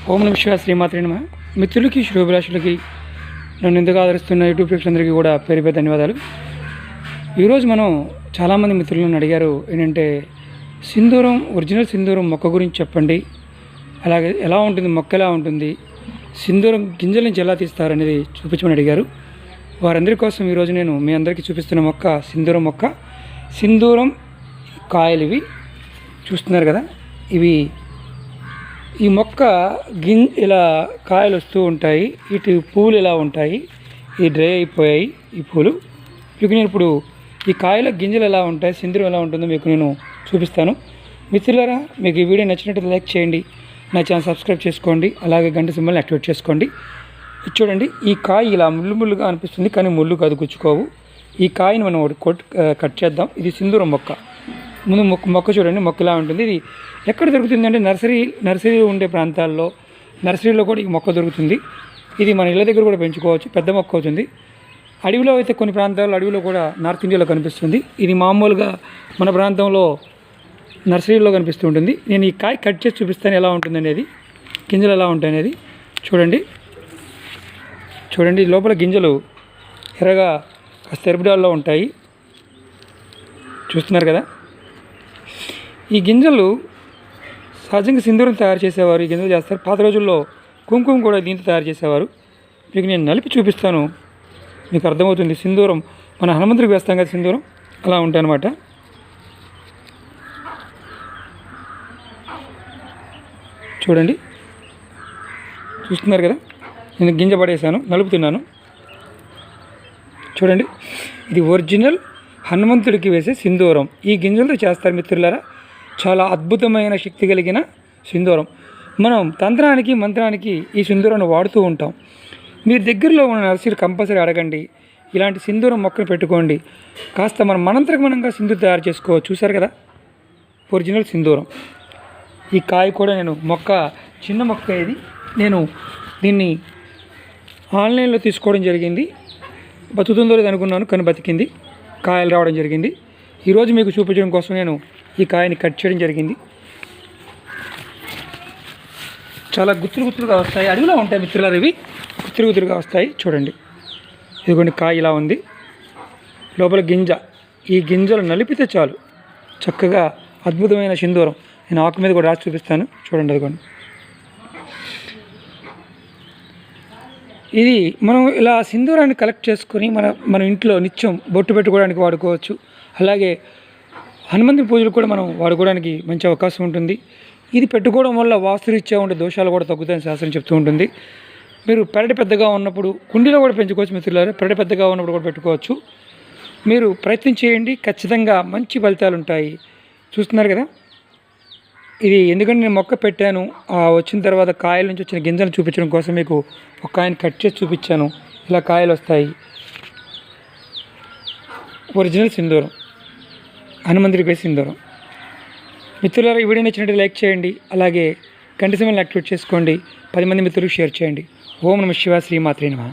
ఓం నమః శివాయ శ్రీమాత్రే నమః. మిత్రులకి శుభాభిలాషులకి నన్ను ఎందుకు ఆదరిస్తున్న యూట్యూబ్ ప్రేక్షకులందరికీ కూడా పేరు పేరు ధన్యవాదాలు. ఈరోజు మనం చాలామంది మిత్రులు నన్ను అడిగారు ఏంటంటే సింధూరం ఒరిజినల్ సింధూరం మొక్క గురించి చెప్పండి, అలాగే ఎలా ఉంటుంది మొక్క, ఎలా ఉంటుంది సింధూరం గింజల నుంచి ఎలా తీస్తారు అనేది చూపించమని అడిగారు. వారందరి కోసం ఈరోజు నేను మీ అందరికీ చూపిస్తున్న మొక్క సింధూరం మొక్క. సింధూరం కాయలు ఇవి చూస్తున్నారు కదా, ఇవి ఈ మొక్క ఇలా కాయలు వస్తూ ఉంటాయి, ఇటు పూలు ఇలా ఉంటాయి, ఇది డ్రై అయిపోయాయి ఈ పూలు. మీకు నేను ఇప్పుడు ఈ కాయల గింజలు ఎలా ఉంటాయి, సింధూరం ఎలా ఉంటుందో మీకు నేను చూపిస్తాను. మిత్రులారా, మీకు ఈ వీడియో నచ్చినట్లయితే లైక్ చేయండి, నా ఛానల్ సబ్స్క్రైబ్ చేసుకోండి, అలాగే గంట సింబల్ని యాక్టివేట్ చేసుకోండి. చూడండి, ఈ కాయ ఇలా ముళ్ళుగా అనిపిస్తుంది కానీ ముళ్ళు కాదు, గుచ్చుకోవు. ఈ కాయని మనం కట్ చేద్దాం. ఇది సింధూరం మొక్క. ముందు మొక్క చూడండి, మొక్క ఇలా ఉంటుంది. ఇది ఎక్కడ దొరుకుతుంది అంటే నర్సరీ ఉండే ప్రాంతాల్లో, నర్సరీలో కూడా ఈ మొక్క దొరుకుతుంది. ఇది మన ఇళ్ళ దగ్గర కూడా పెంచుకోవచ్చు, పెద్ద మొక్క అవుతుంది. అడవిలో అయితే కొన్ని ప్రాంతాల్లో, అడవిలో కూడా నార్త్ ఇండియాలో కనిపిస్తుంది. ఇది మామూలుగా మన ప్రాంతంలో నర్సరీలో కనిపిస్తూ ఉంటుంది. నేను ఈ కాయ కట్ చేసి చూపిస్తాను ఎలా ఉంటుంది అనేది, గింజలు ఎలా ఉంటాయి అనేది. చూడండి లోపల గింజలు ఎర్రగా కాస్త ఎరుపుడాల్లో ఉంటాయి, చూస్తున్నారు కదా. ఈ గింజలు సహజంగా సింధూరం తయారు చేసేవారు, ఈ గింజలు చేస్తారు. పాత రోజుల్లో కుంకుమ కూడా దీంతో తయారు చేసేవారు. మీకు నేను నలిపి చూపిస్తాను, మీకు అర్థమవుతుంది. సింధూరం మన హనుమంతుడికి వేస్తాం కదా సింధూరం, అలా ఉంటాయి అన్నమాట. చూడండి, చూస్తున్నారు కదా, నేను గింజ పడేసాను, నలుపుతున్నాను. చూడండి, ఇది ఒరిజినల్ హనుమంతుడికి వేసే సింధూరం. ఈ గింజలతో చేస్తారు మిత్రులారా, చాలా అద్భుతమైన శక్తి కలిగిన సింధూరం. మనం తంత్రానికి మంత్రానికి ఈ సింధూరాన్ని వాడుతూ ఉంటాం. మీరు దగ్గరలో ఉన్న నర్సరీ కంపల్సరీ అడగండి, ఇలాంటి సింధూరం మొక్కను పెట్టుకోండి. కాస్త మనం మనంతరమనంగా సింధూరం తయారు చేసుకోవచ్చు. చూసారు కదా, ఒరిజినల్ సింధూరం. ఈ కాయ కూడా నేను చిన్న మొక్క ఇది, నేను దీన్ని ఆన్లైన్లో తీసుకోవడం జరిగింది. బతుకుతుందో లేదు అనుకున్నాను, కానీ బతికింది, కాయలు రావడం జరిగింది. ఈరోజు మీకు చూపించడం కోసం నేను ఈ కాయని కట్ చేయడం జరిగింది. చాలా గుత్తులుగా వస్తాయి, అడవిలో ఉంటాయి మిత్రులారు, ఇవి గుత్తులుగా వస్తాయి. చూడండి, ఇదిగోండి కాయ ఇలా ఉంది, లోపల గింజ. ఈ గింజలు నలిపితే చాలు చక్కగా అద్భుతమైన సింధూరం. నేను ఆకు మీద కూడా రాసి చూపిస్తాను, చూడండి. అదిగోండి, ఇది మనం ఇలా సింధూరాన్ని కలెక్ట్ చేసుకొని మన ఇంట్లో నిత్యం బొట్టు పెట్టుకోవడానికి వాడుకోవచ్చు. అలాగే హనుమంతుని పూజలు కూడా మనం వాడుకోవడానికి మంచి అవకాశం ఉంటుంది. ఇది పెట్టుకోవడం వల్ల వాస్తురీత్యా ఉండే దోషాలు కూడా తగ్గుతాయని శాస్త్రం చెప్తూ ఉంటుంది. మీరు పెరటి పెద్దగా ఉన్నప్పుడు కుండీలో కూడా పెంచుకోవచ్చు మిత్రులారా, పెరటి పెద్దగా ఉన్నప్పుడు కూడా పెట్టుకోవచ్చు. మీరు ప్రయత్నం చేయండి, ఖచ్చితంగా మంచి ఫలితాలు ఉంటాయి. చూస్తున్నారు కదా, ఇది ఎందుకంటే నేను మొక్క పెట్టాను, వచ్చిన తర్వాత కాయల నుంచి వచ్చిన గింజలు చూపించడం కోసం మీకు ఒక కాయని కట్ చేసి చూపించాను. ఇలా కాయలు వస్తాయి. ఒరిజినల్ సింధూరం, హనుమంతుడికి వేసే సింధూరం. మిత్రులారా, ఈ వీడియో నచ్చినట్టు లైక్ చేయండి, అలాగే గంట సింబల్ని యాక్టివేట్ చేసుకోండి, 10 మంది మిత్రులకు షేర్ చేయండి. ఓం నమః శివాయ శ్రీమాత్రే నమః.